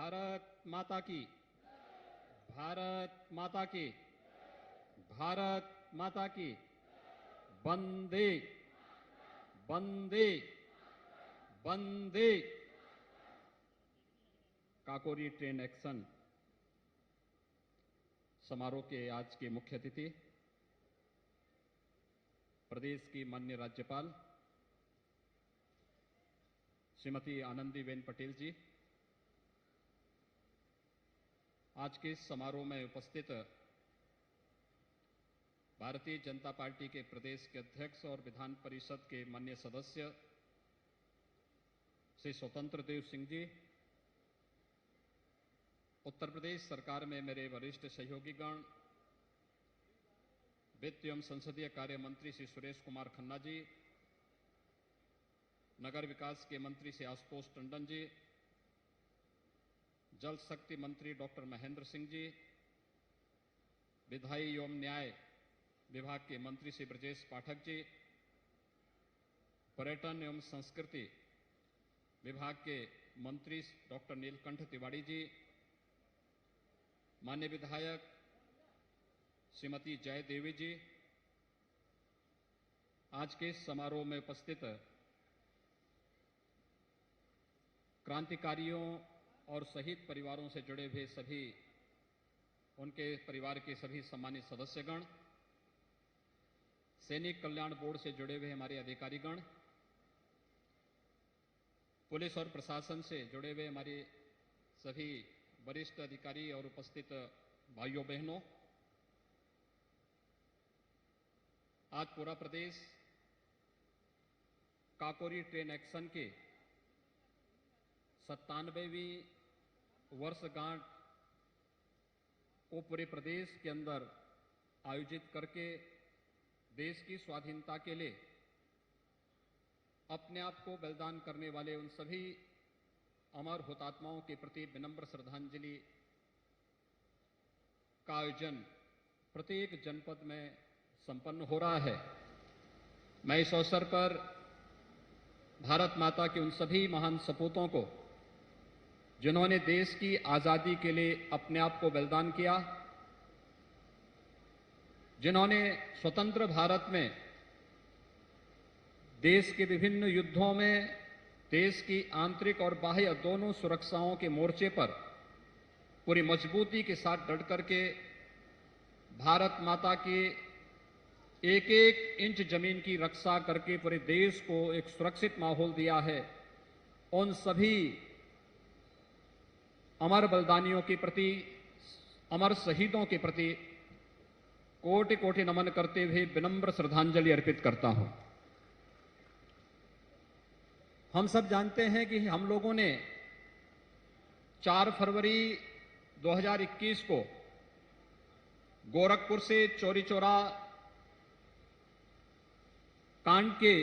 भारत माता की, भारत माता की, भारत माता की। वंदे वंदे वंदे। काकोरी ट्रेन एक्शन समारोह के आज के मुख्य अतिथि प्रदेश की माननीय राज्यपाल श्रीमती आनंदीबेन पटेल जी, आज के इस समारोह में उपस्थित भारतीय जनता पार्टी के प्रदेश के अध्यक्ष और विधान परिषद के माननीय सदस्य श्री स्वतंत्र देव सिंह जी, उत्तर प्रदेश सरकार में मेरे वरिष्ठ सहयोगीगण, वित्त एवं संसदीय कार्य मंत्री श्री सुरेश कुमार खन्ना जी, नगर विकास के मंत्री श्री आशुतोष टंडन जी, जल शक्ति मंत्री डॉक्टर महेंद्र सिंह जी, विधायी एवं न्याय विभाग के मंत्री श्री ब्रजेश पाठक जी, पर्यटन एवं संस्कृति विभाग के मंत्री डॉक्टर नीलकंठ तिवारी जी, माननीय विधायक श्रीमती जय देवी जी, आज के इस समारोह में उपस्थित क्रांतिकारियों और शहीद परिवारों से जुड़े हुए सभी उनके परिवार के सभी सम्मानित सदस्यगण, सैनिक कल्याण बोर्ड से जुड़े हुए हमारे अधिकारीगण, पुलिस और प्रशासन से जुड़े हुए हमारे सभी वरिष्ठ अधिकारी और उपस्थित भाइयों बहनों, आज पूरा प्रदेश काकोरी ट्रेन एक्शन के 97वीं वर्षगांठ को पूरे प्रदेश के अंदर आयोजित करके देश की स्वाधीनता के लिए अपने आप को बलिदान करने वाले उन सभी अमर हुतात्माओं के प्रति विनम्र श्रद्धांजलि का आयोजन प्रत्येक जनपद में संपन्न हो रहा है। मैं इस अवसर पर भारत माता के उन सभी महान सपूतों को, जिन्होंने देश की आजादी के लिए अपने आप को बलिदान किया, जिन्होंने स्वतंत्र भारत में देश के विभिन्न युद्धों में देश की आंतरिक और बाह्य दोनों सुरक्षाओं के मोर्चे पर पूरी मजबूती के साथ डट करके भारत माता के एक एक इंच जमीन की रक्षा करके पूरे देश को एक सुरक्षित माहौल दिया है। उन सभी अमर बलिदानियों के प्रति, अमर शहीदों के प्रति कोटि कोटि नमन करते हुए विनम्र श्रद्धांजलि अर्पित करता हूं। हम सब जानते हैं कि हम लोगों ने 4 फरवरी 2021 को गोरखपुर से चौरी चौरा कांड के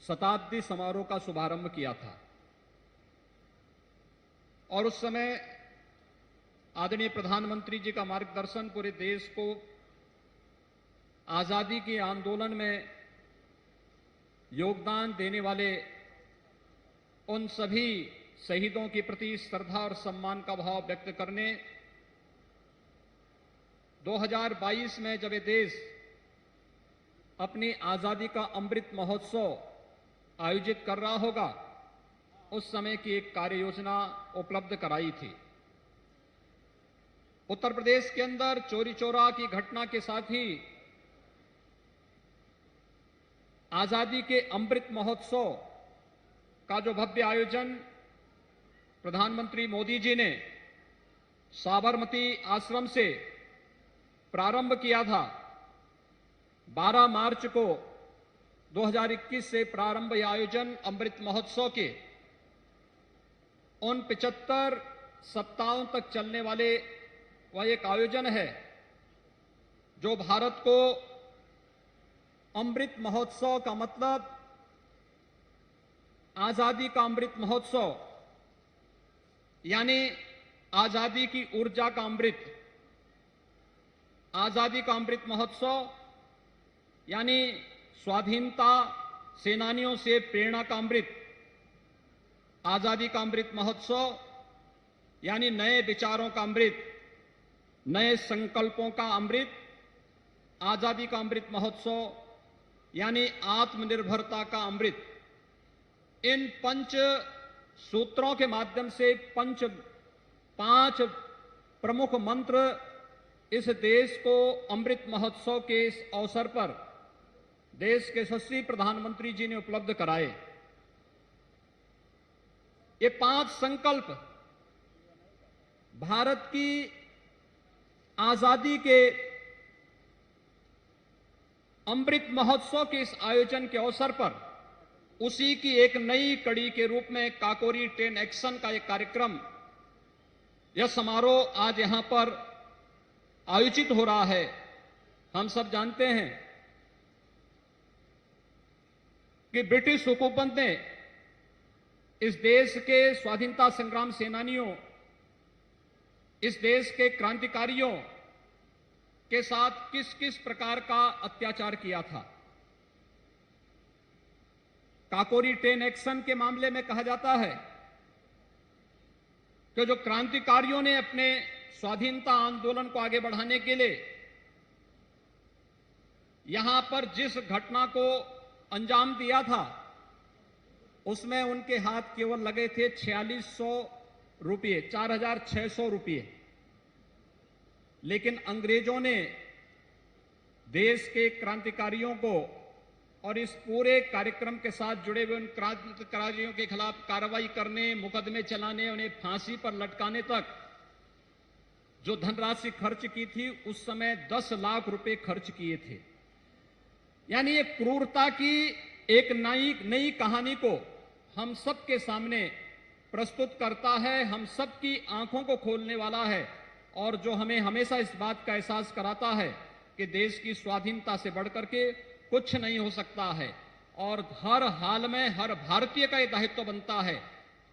शताब्दी समारोह का शुभारंभ किया था और उस समय आदरणीय प्रधानमंत्री जी का मार्गदर्शन पूरे देश को आजादी के आंदोलन में योगदान देने वाले उन सभी शहीदों के प्रति श्रद्धा और सम्मान का भाव व्यक्त करने 2022 में जब ये देश अपनी आजादी का अमृत महोत्सव आयोजित कर रहा होगा, उस समय की एक कार्य योजना उपलब्ध कराई थी। उत्तर प्रदेश के अंदर चौरी चौरा की घटना के साथ ही आजादी के अमृत महोत्सव का जो भव्य आयोजन प्रधानमंत्री मोदी जी ने साबरमती आश्रम से प्रारंभ किया था। 12 मार्च को 2021 से प्रारंभ यह आयोजन अमृत महोत्सव के उन 75 सप्ताहों तक चलने वाले वह एक आयोजन है जो भारत को अमृत महोत्सव का मतलब आजादी का अमृत महोत्सव यानी आजादी की ऊर्जा का अमृत, आजादी का अमृत महोत्सव यानी स्वाधीनता सेनानियों से प्रेरणा का अमृत, आजादी का अमृत महोत्सव यानी नए विचारों का अमृत, नए संकल्पों का अमृत, आजादी का अमृत महोत्सव यानी आत्मनिर्भरता का अमृत, इन पंच सूत्रों के माध्यम से पांच प्रमुख मंत्र इस देश को अमृत महोत्सव के इस अवसर पर देश के यशस्वी प्रधानमंत्री जी ने उपलब्ध कराए। ये 5 संकल्प भारत की आजादी के अमृत महोत्सव के इस आयोजन के अवसर पर उसी की एक नई कड़ी के रूप में काकोरी 10 एक्शन का एक कार्यक्रम, यह समारोह आज यहां पर आयोजित हो रहा है। हम सब जानते हैं कि ब्रिटिश हुकूमत ने इस देश के स्वाधीनता संग्राम सेनानियों, इस देश के क्रांतिकारियों के साथ किस किस प्रकार का अत्याचार किया था। काकोरी 10 एक्शन के मामले में कहा जाता है कि जो क्रांतिकारियों ने अपने स्वाधीनता आंदोलन को आगे बढ़ाने के लिए यहां पर जिस घटना को अंजाम दिया था, उसमें उनके हाथ केवल लगे थे 4600 रुपये, 4600 रुपये। लेकिन अंग्रेजों ने देश के क्रांतिकारियों को और इस पूरे कार्यक्रम के साथ जुड़े हुए उन क्रांतिकारियों के खिलाफ कार्रवाई करने, मुकदमे चलाने, उन्हें फांसी पर लटकाने तक जो धनराशि खर्च की थी, उस समय 10 लाख रुपए खर्च किए थे। यानी ये क्रूरता की एक नई कहानी को हम सबके सामने प्रस्तुत करता है, हम सबकी आंखों को खोलने वाला है और जो हमें हमेशा इस बात का एहसास कराता है कि देश की स्वाधीनता से बढ़कर के कुछ नहीं हो सकता है। और हर हाल में हर भारतीय का यह दायित्व बनता है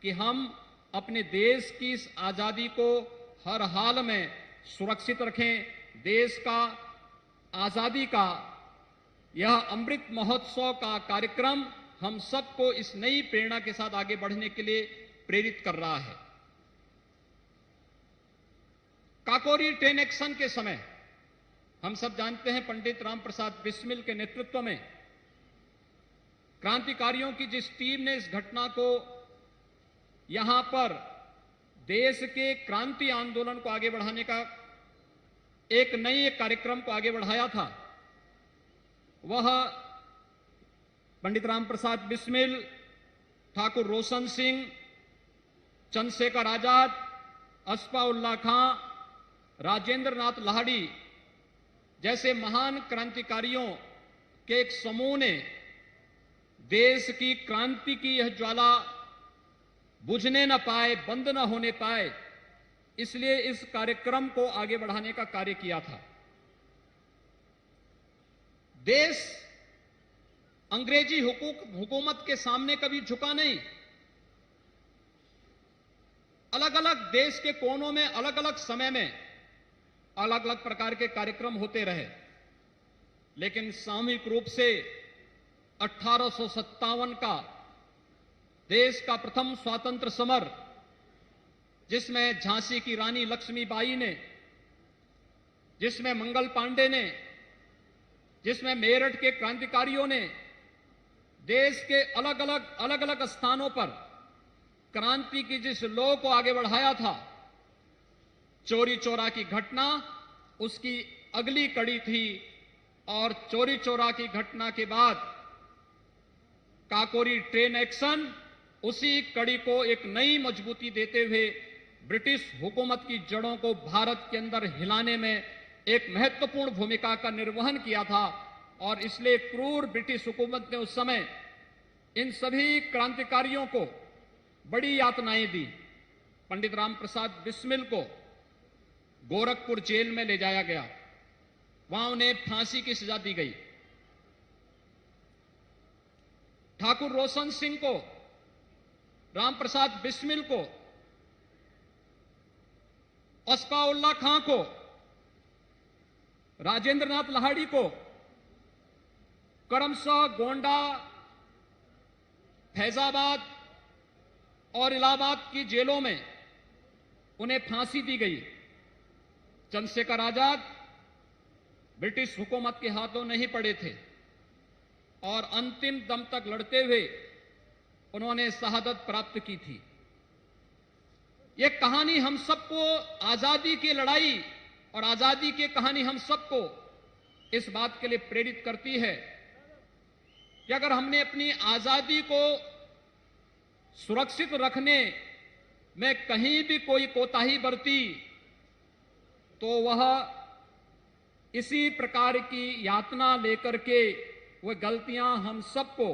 कि हम अपने देश की इस आजादी को हर हाल में सुरक्षित रखें। देश का आजादी का यह अमृत महोत्सव का कार्यक्रम हम सबको इस नई प्रेरणा के साथ आगे बढ़ने के लिए प्रेरित कर रहा है। काकोरी 10 एक्शन के समय हम सब जानते हैं पंडित राम प्रसाद बिस्मिल के नेतृत्व में क्रांतिकारियों की जिस टीम ने इस घटना को यहां पर देश के क्रांति आंदोलन को आगे बढ़ाने का एक नए कार्यक्रम को आगे बढ़ाया था, वह पंडित राम प्रसाद बिस्मिल, ठाकुर रोशन सिंह, चंद्रशेखर आजाद, अस्फाउल्लाह खां, राजेंद्र नाथ लाहिड़ी जैसे महान क्रांतिकारियों के एक समूह ने देश की क्रांति की यह ज्वाला बुझने न पाए, बंद न होने पाए, इसलिए इस कार्यक्रम को आगे बढ़ाने का कार्य किया था। देश अंग्रेजी हुकूमत के सामने कभी झुका नहीं। अलग अलग देश के कोनों में अलग अलग समय में अलग अलग प्रकार के कार्यक्रम होते रहे, लेकिन सामूहिक रूप से 1857 का देश का प्रथम स्वातंत्र समर, जिसमें झांसी की रानी लक्ष्मीबाई ने, जिसमें मंगल पांडे ने, जिसमें मेरठ के क्रांतिकारियों ने देश के अलग अलग स्थानों पर क्रांति की जिस लौ को आगे बढ़ाया था, चोरी चोरा की घटना उसकी अगली कड़ी थी। और चोरी चोरा की घटना के बाद काकोरी 10 एक्शन उसी कड़ी को एक नई मजबूती देते हुए ब्रिटिश हुकूमत की जड़ों को भारत के अंदर हिलाने में एक महत्वपूर्ण भूमिका का निर्वहन किया था। और इसलिए क्रूर ब्रिटिश हुकूमत ने उस समय इन सभी क्रांतिकारियों को बड़ी यातनाएं दी। पंडित राम प्रसाद बिस्मिल को गोरखपुर जेल में ले जाया गया, वहां उन्हें फांसी की सजा दी गई। ठाकुर रोशन सिंह को, राम प्रसाद बिस्मिल को, अस्फाउल्लाह खां को, राजेंद्र नाथ लाहिड़ी को करमसह, गोंडा, फैजाबाद और इलाहाबाद की जेलों में उन्हें फांसी दी गई। चंद्रशेखर आजाद ब्रिटिश हुकूमत के हाथों नहीं पड़े थे और अंतिम दम तक लड़ते हुए उन्होंने शहादत प्राप्त की थी। यह कहानी हम सबको आजादी की लड़ाई और आजादी की कहानी हम सबको इस बात के लिए प्रेरित करती है कि अगर हमने अपनी आजादी को सुरक्षित रखने में कहीं भी कोई कोताही बरती तो वह इसी प्रकार की यातना लेकर के वह गलतियां हम सबको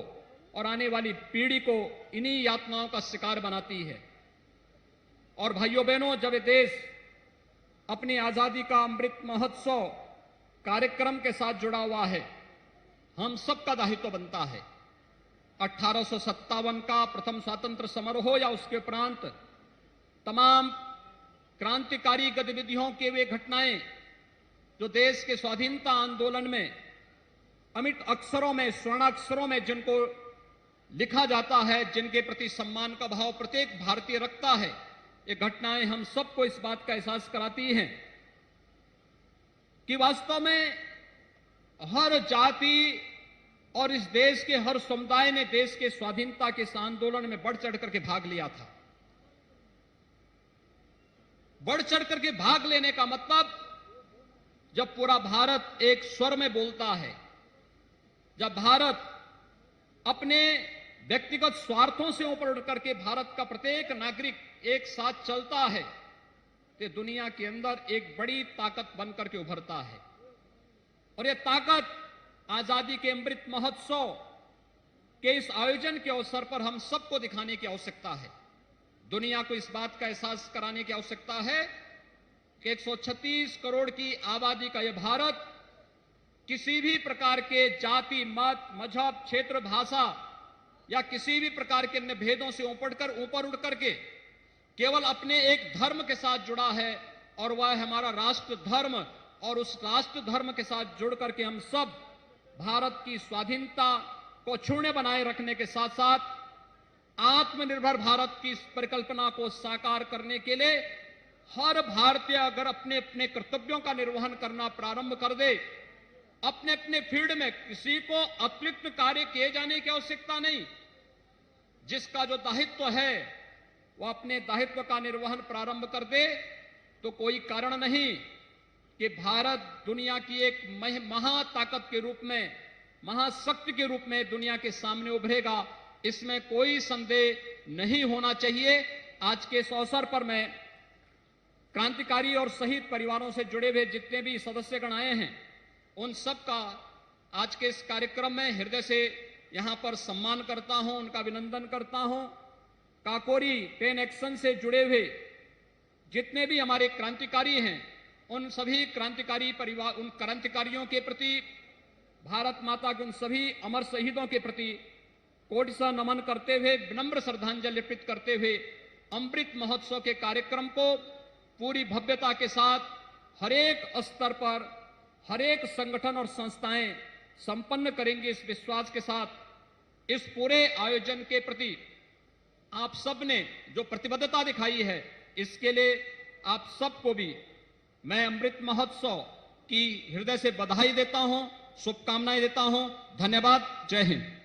और आने वाली पीढ़ी को इन्हीं यातनाओं का शिकार बनाती है। और भाइयों बहनों, जब ये देश अपनी आजादी का अमृत महोत्सव कार्यक्रम के साथ जुड़ा हुआ है, हम सबका दायित्व बनता है। 1857 का प्रथम स्वातंत्र समारोह या उसके उपरांत तमाम क्रांतिकारी गतिविधियों के वे घटनाएं जो देश के स्वाधीनता आंदोलन में अमिट अक्षरों में, स्वर्णाक्षरों में जिनको लिखा जाता है, जिनके प्रति सम्मान का भाव प्रत्येक भारतीय रखता है, ये घटनाएं हम सबको इस बात का एहसास कराती हैं कि वास्तव में हर जाति और इस देश के हर समुदाय ने देश के स्वाधीनता के इस आंदोलन में बढ़ चढ़ करके भाग लिया था। बढ़ चढ़ करके भाग लेने का मतलब जब पूरा भारत एक स्वर में बोलता है, जब भारत अपने व्यक्तिगत स्वार्थों से ऊपर उठ करके भारत का प्रत्येक नागरिक एक साथ चलता है, तो दुनिया के अंदर एक बड़ी ताकत बनकर के उभरता है। और यह ताकत आजादी के अमृत महोत्सव के इस आयोजन के अवसर पर हम सबको दिखाने की आवश्यकता है। दुनिया को इस बात का एहसास कराने की आवश्यकता है कि 136 करोड़ की आबादी का यह भारत किसी भी प्रकार के जाति, मत, मजहब, क्षेत्र, भाषा या किसी भी प्रकार के अन्य भेदों से ऊपर उठ करके केवल अपने एक धर्म के साथ जुड़ा है और वह है हमारा राष्ट्र धर्म। और उस राष्ट्र धर्म के साथ जुड़ करके हम सब भारत की स्वाधीनता को अक्षुण्ण बनाए रखने के साथ साथ आत्मनिर्भर भारत की इस परिकल्पना को साकार करने के लिए हर भारतीय अगर अपने अपने कर्तव्यों का निर्वहन करना प्रारंभ कर दे, अपने अपने फील्ड में किसी को अतिरिक्त कार्य किए जाने की आवश्यकता नहीं, जिसका जो दायित्व है वह अपने दायित्व का निर्वहन प्रारंभ कर दे, तो कोई कारण नहीं कि भारत दुनिया की एक महाताकत के रूप में, महाशक्ति के रूप में दुनिया के सामने उभरेगा। इसमें कोई संदेह नहीं होना चाहिए। आज के इस अवसर पर मैं क्रांतिकारी और शहीद परिवारों से जुड़े हुए जितने भी सदस्यगण आए हैं, उन सब का आज के इस कार्यक्रम में हृदय से यहां पर सम्मान करता हूं, उनका अभिनंदन करता हूं। काकोरी 10 एक्शन से जुड़े हुए जितने भी हमारे क्रांतिकारी हैं, उन सभी क्रांतिकारी परिवार, उन क्रांतिकारियों के प्रति, भारत माता के उन सभी अमर शहीदों के प्रति कोटिशः नमन करते हुए, विनम्र श्रद्धांजलि अर्पित करते हुए अमृत महोत्सव के कार्यक्रम को पूरी भव्यता के साथ हर एक स्तर पर हर एक संगठन और संस्थाएं संपन्न करेंगे। इस विश्वास के साथ इस पूरे आयोजन के प्रति आप सबने जो प्रतिबद्धता दिखाई है, इसके लिए आप सबको भी मैं अमृत महोत्सव की हृदय से बधाई देता हूं, शुभकामनाएं देता हूं। धन्यवाद। जय हिंद।